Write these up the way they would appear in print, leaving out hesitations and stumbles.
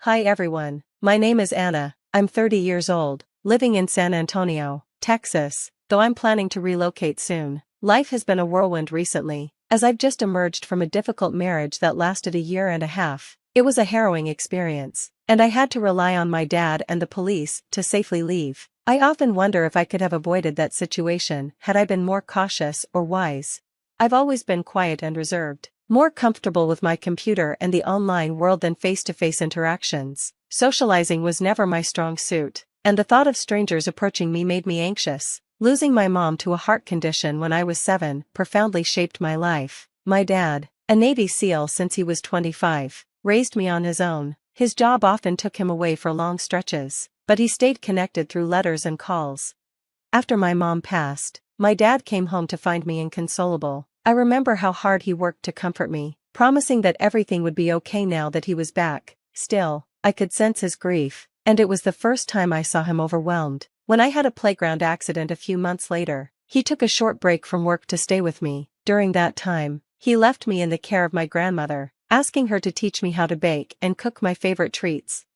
Hi everyone, my name is Anna, I'm 30 years old, living in San Antonio, Texas, though I'm planning to relocate soon. Life has been a whirlwind recently, as I've just emerged from a difficult marriage that lasted a year and a half. It was a harrowing experience, and I had to rely on my dad and the police to safely leave. I often wonder if I could have avoided that situation had I been more cautious or wise. I've always been quiet and reserved, more comfortable with my computer and the online world than face-to-face interactions. Socializing was never my strong suit, and the thought of strangers approaching me made me anxious. Losing my mom to a heart condition when I was 7 profoundly shaped my life. My dad, a Navy SEAL since he was 25, raised me on his own. His job often took him away for long stretches, but he stayed connected through letters and calls. After my mom passed, my dad came home to find me inconsolable. I remember how hard he worked to comfort me, promising that everything would be okay now that he was back. Still, I could sense his grief, and it was the first time I saw him overwhelmed. When I had a playground accident a few months later, he took a short break from work to stay with me. During that time, he left me in the care of my grandmother, asking her to teach me how to bake and cook my favorite treats.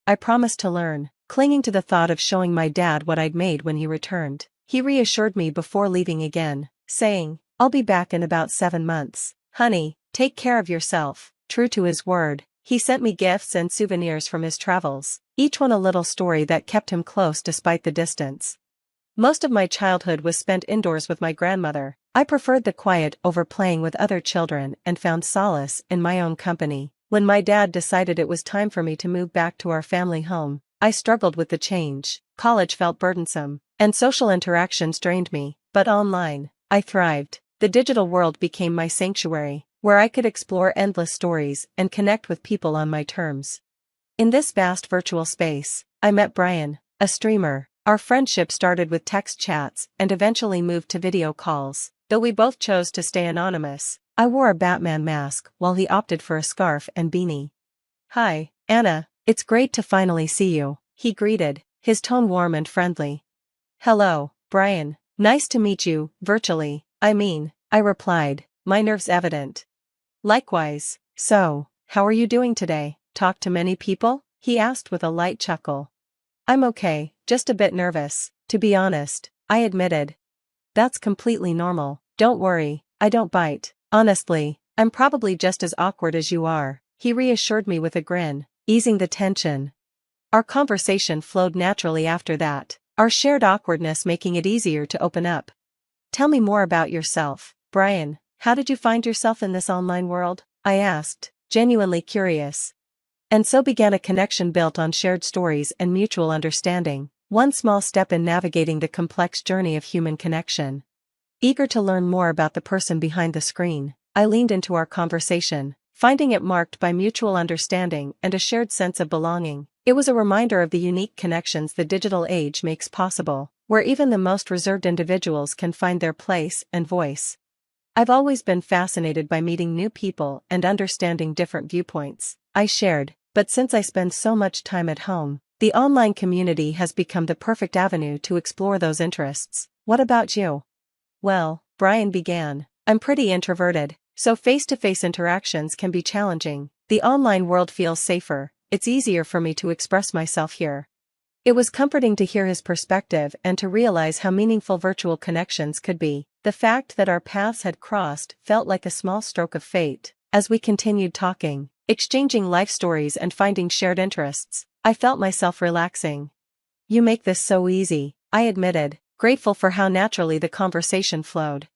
I promised to learn, clinging to the thought of showing my dad what I'd made when he returned. He reassured me before leaving again, saying, "I'll be back in about 7 months. Honey, take care of yourself." True to his word, he sent me gifts and souvenirs from his travels, each one a little story that kept him close despite the distance. Most of my childhood was spent indoors with my grandmother. I preferred the quiet over playing with other children and found solace in my own company. When my dad decided it was time for me to move back to our family home, I struggled with the change. College felt burdensome, and social interactions drained me, but online, I thrived. The digital world became my sanctuary, where I could explore endless stories and connect with people on my terms. In this vast virtual space, I met Brian, a streamer. Our friendship started with text chats and eventually moved to video calls. Though we both chose to stay anonymous, I wore a Batman mask while he opted for a scarf and beanie. "Hi, Anna, it's great to finally see you," he greeted, his tone warm and friendly. "Hello, Brian, nice to meet you, virtually, I replied, my nerves evident. "Likewise. So, how are you doing today? Talk to many people?" he asked with a light chuckle. "I'm okay, just a bit nervous, to be honest," I admitted. "That's completely normal, don't worry, I don't bite. Honestly, I'm probably just as awkward as you are," he reassured me with a grin, easing the tension. Our conversation flowed naturally after that, our shared awkwardness making it easier to open up. "Tell me more about yourself, Brian. How did you find yourself in this online world?" I asked, genuinely curious. And so began a connection built on shared stories and mutual understanding, one small step in navigating the complex journey of human connection. Eager to learn more about the person behind the screen, I leaned into our conversation, finding it marked by mutual understanding and a shared sense of belonging. It was a reminder of the unique connections the digital age makes possible, where even the most reserved individuals can find their place and voice. I've always been fascinated by meeting new people and understanding different viewpoints, I shared, but since I spend so much time at home, the online community has become the perfect avenue to explore those interests. What about you? "Well," Brian began, "I'm pretty introverted, so face-to-face interactions can be challenging. The online world feels safer, it's easier for me to express myself here." It was comforting to hear his perspective and to realize how meaningful virtual connections could be. The fact that our paths had crossed felt like a small stroke of fate. As we continued talking, exchanging life stories and finding shared interests, I felt myself relaxing. "You make this so easy," I admitted, grateful for how naturally the conversation flowed.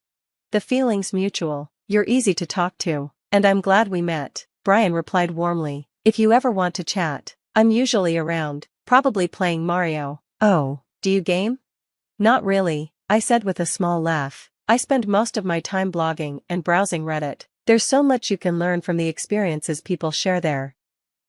"The feeling's mutual, you're easy to talk to, and I'm glad we met," Brian replied warmly. "If you ever want to chat, I'm usually around, probably playing Mario." "Oh, do you game?" "Not really," I said with a small laugh. "I spend most of my time blogging and browsing Reddit. There's so much you can learn from the experiences people share there."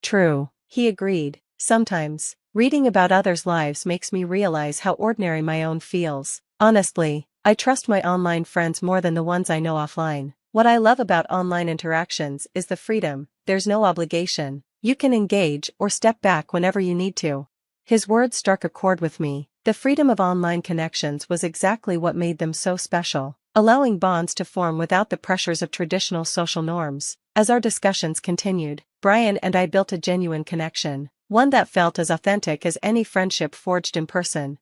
"True," he agreed. "Sometimes, reading about others' lives makes me realize how ordinary my own feels. Honestly, I trust my online friends more than the ones I know offline. What I love about online interactions is the freedom. There's no obligation. You can engage or step back whenever you need to." His words struck a chord with me. The freedom of online connections was exactly what made them so special, allowing bonds to form without the pressures of traditional social norms. As our discussions continued, Brian and I built a genuine connection, one that felt as authentic as any friendship forged in person.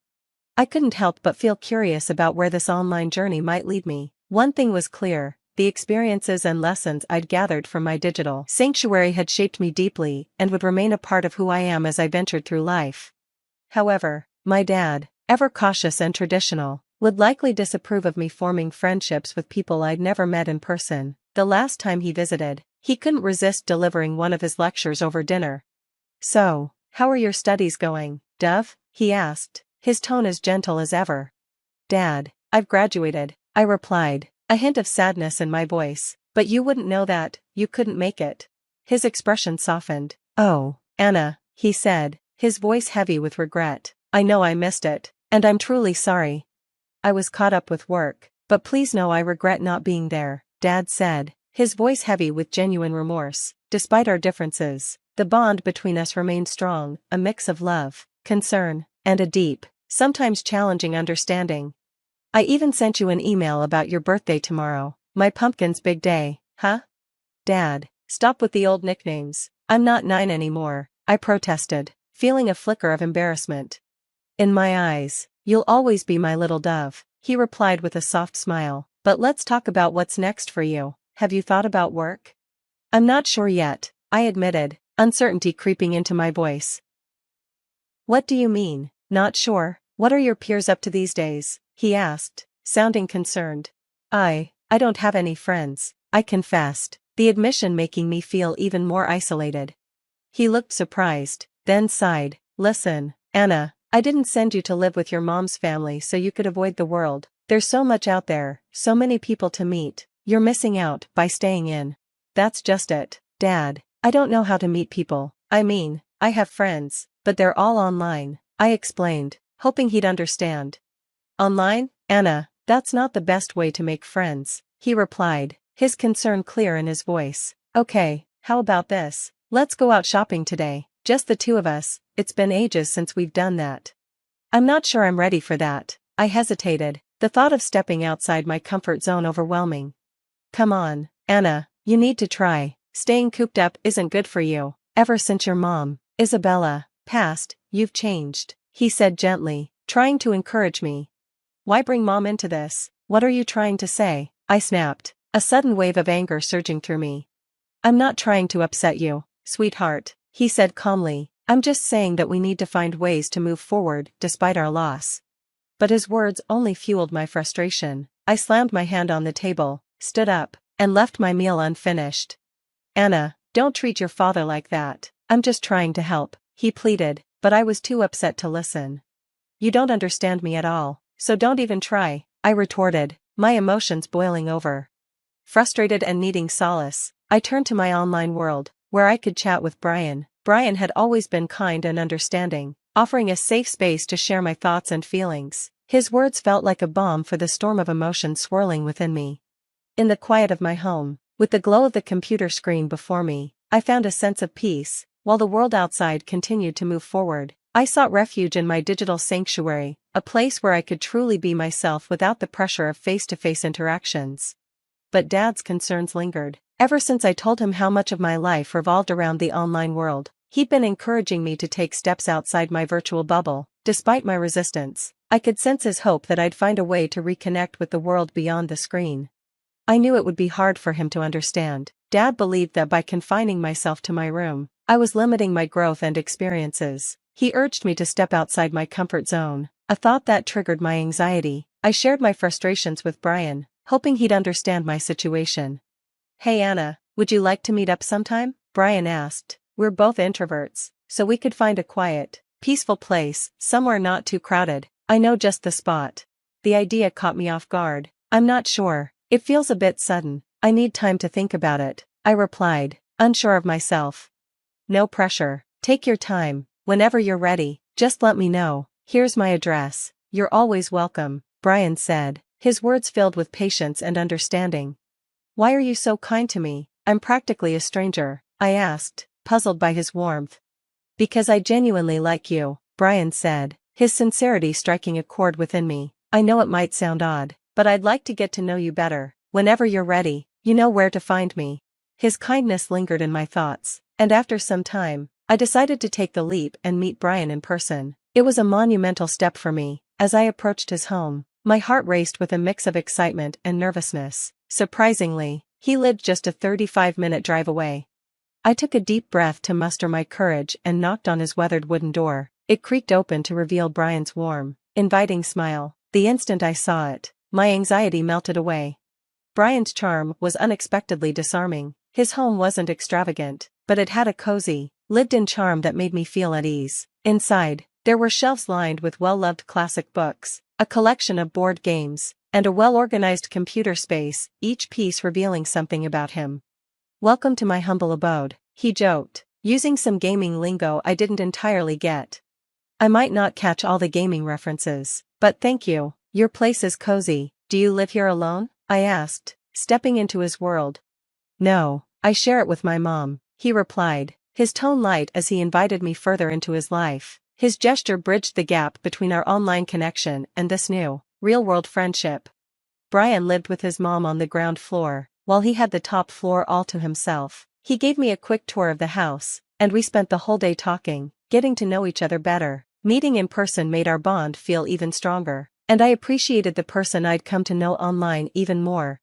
I couldn't help but feel curious about where this online journey might lead me. One thing was clear: the experiences and lessons I'd gathered from my digital sanctuary had shaped me deeply and would remain a part of who I am as I ventured through life. However, my dad, ever cautious and traditional, would likely disapprove of me forming friendships with people I'd never met in person. The last time he visited, he couldn't resist delivering one of his lectures over dinner. "So, how are your studies going, Dove?" he asked, his tone as gentle as ever. "Dad, I've graduated," I replied, a hint of sadness in my voice. "But you wouldn't know that, you couldn't make it." His expression softened. "Oh, Anna," he said, his voice heavy with regret, "I know I missed it, and I'm truly sorry. I was caught up with work, but please know I regret not being there," Dad said, his voice heavy with genuine remorse. Despite our differences, the bond between us remained strong, a mix of love, concern, and a deep, sometimes challenging understanding. "I even sent you an email about your birthday tomorrow, my pumpkin's big day, huh?" "Dad, stop with the old nicknames. I'm not 9 anymore," I protested, feeling a flicker of embarrassment. "In my eyes, you'll always be my little dove," he replied with a soft smile. "But let's talk about what's next for you. Have you thought about work?" "I'm not sure yet," I admitted, uncertainty creeping into my voice. "What do you mean, not sure? What are your peers up to these days?" he asked, sounding concerned. I don't have any friends," I confessed, the admission making me feel even more isolated. He looked surprised, then sighed. "Listen, Anna, I didn't send you to live with your mom's family so you could avoid the world. There's so much out there, so many people to meet. You're missing out by staying in." "That's just it, Dad. I don't know how to meet people. I mean, I have friends, but they're all online," I explained, hoping he'd understand. "Online, Anna, that's not the best way to make friends," he replied, his concern clear in his voice. "Okay, how about this? Let's go out shopping today, just the two of us. It's been ages since we've done that." "I'm not sure I'm ready for that," I hesitated, the thought of stepping outside my comfort zone overwhelming. "Come on, Anna, you need to try. Staying cooped up isn't good for you. Ever since your mom, Isabella, passed, you've changed," he said gently, trying to encourage me. "Why bring mom into this? What are you trying to say?" I snapped, a sudden wave of anger surging through me. "I'm not trying to upset you, sweetheart," he said calmly. "I'm just saying that we need to find ways to move forward despite our loss." But his words only fueled my frustration. I slammed my hand on the table, stood up, and left my meal unfinished. "Anna, don't treat your father like that. I'm just trying to help," he pleaded, but I was too upset to listen. "You don't understand me at all, so don't even try," I retorted, my emotions boiling over. Frustrated and needing solace, I turned to my online world, where I could chat with Brian. Brian had always been kind and understanding, offering a safe space to share my thoughts and feelings. His words felt like a balm for the storm of emotion swirling within me. In the quiet of my home, with the glow of the computer screen before me, I found a sense of peace. While the world outside continued to move forward, I sought refuge in my digital sanctuary, a place where I could truly be myself without the pressure of face-to-face interactions. But Dad's concerns lingered. Ever since I told him how much of my life revolved around the online world, he'd been encouraging me to take steps outside my virtual bubble. Despite my resistance, I could sense his hope that I'd find a way to reconnect with the world beyond the screen. I knew it would be hard for him to understand. Dad believed that by confining myself to my room, I was limiting my growth and experiences. He urged me to step outside my comfort zone, a thought that triggered my anxiety. I shared my frustrations with Brian, hoping he'd understand my situation. "Hey Anna, would you like to meet up sometime?" Brian asked. "We're both introverts, so we could find a quiet, peaceful place, somewhere not too crowded. I know just the spot." The idea caught me off guard. "I'm not sure. It feels a bit sudden. I need time to think about it," I replied, unsure of myself. "No pressure. Take your time. Whenever you're ready, just let me know. Here's my address. You're always welcome," Brian said, his words filled with patience and understanding. "Why are you so kind to me? I'm practically a stranger," I asked, puzzled by his warmth. "Because I genuinely like you," Brian said, his sincerity striking a chord within me. "I know it might sound odd, but I'd like to get to know you better. Whenever you're ready, you know where to find me." His kindness lingered in my thoughts, And after some time, I decided to take the leap and meet Brian in person. It was a monumental step for me. As I approached his home, my heart raced with a mix of excitement and nervousness. Surprisingly, he lived just a 35-minute drive away. I took a deep breath to muster my courage and knocked on his weathered wooden door. It creaked open to reveal Brian's warm, inviting smile. The instant I saw it, my anxiety melted away. Brian's charm was unexpectedly disarming. His home wasn't extravagant, but it had a cozy, lived-in charm that made me feel at ease. Inside, there were shelves lined with well-loved classic books, a collection of board games, and a well-organized computer space, each piece revealing something about him. "Welcome to my humble abode," he joked, using some gaming lingo I didn't entirely get. I might not catch all the gaming references, but thank you. Your place is cozy. Do you live here alone? I asked, stepping into his world. No, I share it with my mom, he replied, his tone light as he invited me further into his life. His gesture bridged the gap between our online connection and this new, real-world friendship. Brian lived with his mom on the ground floor, while he had the top floor all to himself. He gave me a quick tour of the house, and we spent the whole day talking, getting to know each other better. Meeting in person made our bond feel even stronger, and I appreciated the person I'd come to know online even more.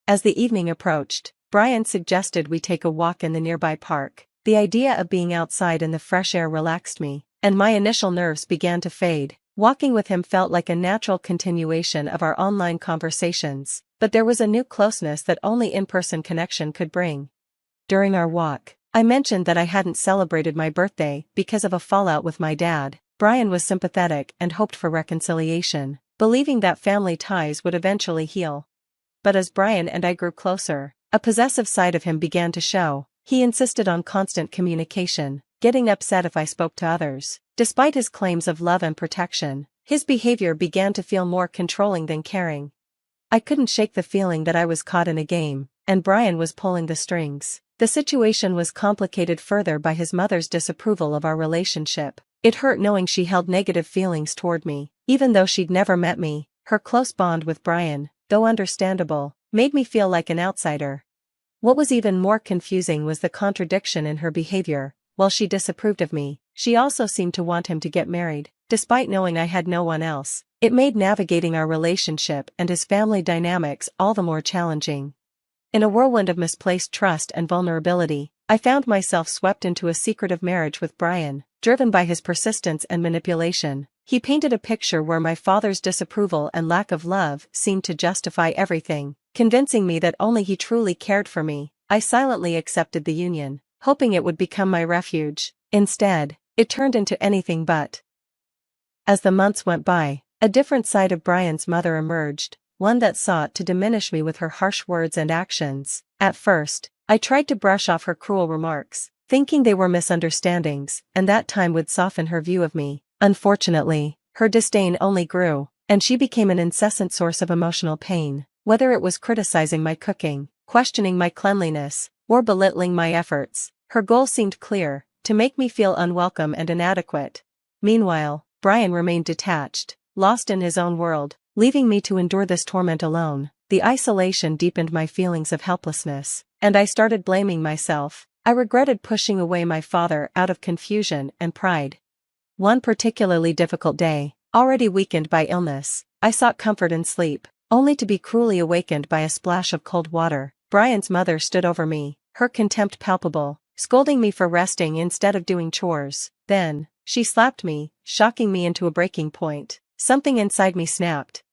As the evening approached, Brian suggested we take a walk in the nearby park. The idea of being outside in the fresh air relaxed me, and my initial nerves began to fade. Walking with him felt like a natural continuation of our online conversations, but there was a new closeness that only in-person connection could bring. During our walk, I mentioned that I hadn't celebrated my birthday because of a fallout with my dad. Brian was sympathetic and hoped for reconciliation, believing that family ties would eventually heal. But as Brian and I grew closer, a possessive side of him began to show. He insisted on constant communication, getting upset if I spoke to others. Despite his claims of love and protection, his behavior began to feel more controlling than caring. I couldn't shake the feeling that I was caught in a game, and Brian was pulling the strings. The situation was complicated further by his mother's disapproval of our relationship. It hurt knowing she held negative feelings toward me, even though she'd never met me. Her close bond with Brian, though understandable, made me feel like an outsider. What was even more confusing was the contradiction in her behavior. While she disapproved of me, she also seemed to want him to get married, despite knowing I had no one else. It made navigating our relationship and his family dynamics all the more challenging. In a whirlwind of misplaced trust and vulnerability, I found myself swept into a secretive marriage with Brian, driven by his persistence and manipulation. He painted a picture where my father's disapproval and lack of love seemed to justify everything, convincing me that only he truly cared for me. I silently accepted the union, hoping it would become my refuge. Instead, it turned into anything but. As the months went by, a different side of Brian's mother emerged, one that sought to diminish me with her harsh words and actions. At first, I tried to brush off her cruel remarks, thinking they were misunderstandings, and that time would soften her view of me. Unfortunately, her disdain only grew, and she became an incessant source of emotional pain. Whether it was criticizing my cooking, questioning my cleanliness, or belittling my efforts, her goal seemed clear: to make me feel unwelcome and inadequate. Meanwhile, Brian remained detached, lost in his own world, leaving me to endure this torment alone. The isolation deepened my feelings of helplessness, and I started blaming myself. I regretted pushing away my father out of confusion and pride. One particularly difficult day, already weakened by illness, I sought comfort in sleep, only to be cruelly awakened by a splash of cold water. Brian's mother stood over me, her contempt palpable, scolding me for resting instead of doing chores. Then, she slapped me, shocking me into a breaking point. Something inside me snapped.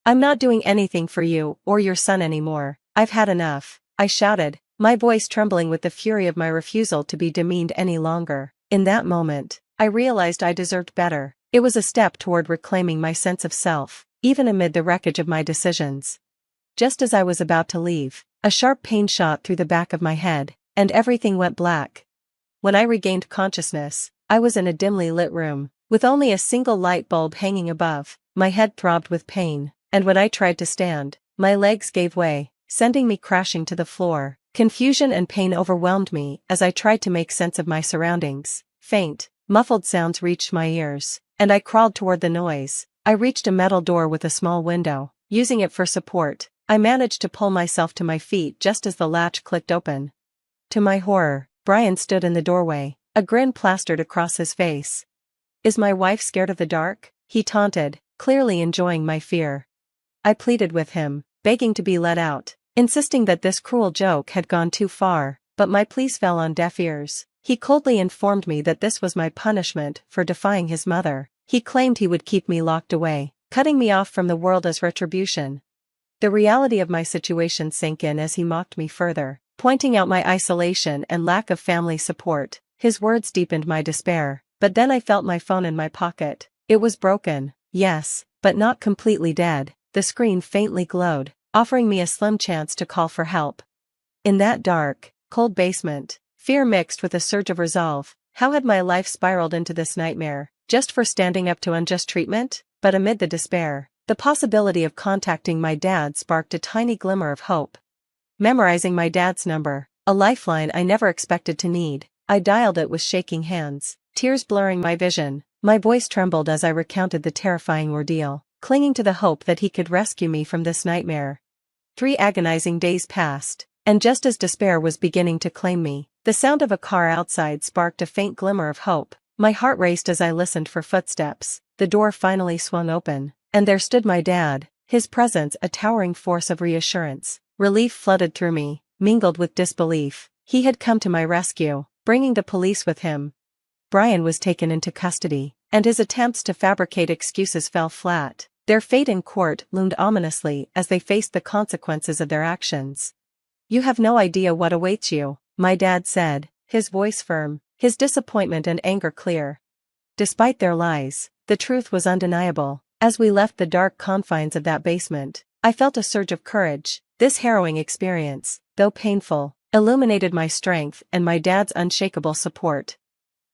"I'm not doing anything for you or your son anymore. I've had enough," I shouted, my voice trembling with the fury of my refusal to be demeaned any longer. In that moment, I realized I deserved better. It was a step toward reclaiming my sense of self, even amid the wreckage of my decisions. Just as I was about to leave, a sharp pain shot through the back of my head, and everything went black. When I regained consciousness, I was in a dimly lit room, with only a single light bulb hanging above. My head throbbed with pain, and when I tried to stand, my legs gave way, sending me crashing to the floor. Confusion and pain overwhelmed me as I tried to make sense of my surroundings. Faint, muffled sounds reached my ears, and I crawled toward the noise. I reached a metal door with a small window. Using it for support, I managed to pull myself to my feet just as the latch clicked open. To my horror, Brian stood in the doorway, a grin plastered across his face. "Is my wife scared of the dark?" he taunted, clearly enjoying my fear. I pleaded with him, begging to be let out, insisting that this cruel joke had gone too far, but my pleas fell on deaf ears. He coldly informed me that this was my punishment for defying his mother. He claimed he would keep me locked away, cutting me off from the world as retribution. The reality of my situation sank in as he mocked me further, pointing out my isolation and lack of family support. His words deepened my despair, but then I felt my phone in my pocket. It was broken, yes, but not completely dead. The screen faintly glowed, offering me a slim chance to call for help. In that dark, cold basement, fear mixed with a surge of resolve. How had my life spiraled into this nightmare, just for standing up to unjust treatment? But amid the despair, the possibility of contacting my dad sparked a tiny glimmer of hope. Memorizing my dad's number, a lifeline I never expected to need, I dialed it with shaking hands, tears blurring my vision. My voice trembled as I recounted the terrifying ordeal, clinging to the hope that he could rescue me from this nightmare. 3 agonizing days passed, and just as despair was beginning to claim me, the sound of a car outside sparked a faint glimmer of hope. My heart raced as I listened for footsteps. The door finally swung open, and there stood my dad, his presence a towering force of reassurance. Relief flooded through me, mingled with disbelief. He had come to my rescue, bringing the police with him. Brian was taken into custody, and his attempts to fabricate excuses fell flat. Their fate in court loomed ominously as they faced the consequences of their actions. "You have no idea what awaits you," my dad said, his voice firm, his disappointment and anger clear. Despite their lies, the truth was undeniable. As we left the dark confines of that basement, I felt a surge of courage. This harrowing experience, though painful, illuminated my strength and my dad's unshakable support.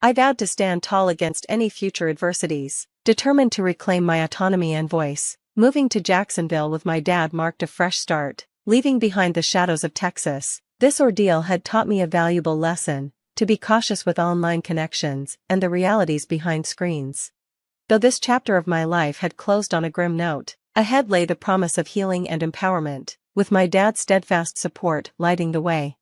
I vowed to stand tall against any future adversities, determined to reclaim my autonomy and voice. Moving to Jacksonville with my dad marked a fresh start, leaving behind the shadows of Texas. This ordeal had taught me a valuable lesson: to be cautious with online connections and the realities behind screens. Though this chapter of my life had closed on a grim note, ahead lay the promise of healing and empowerment, with my dad's steadfast support lighting the way.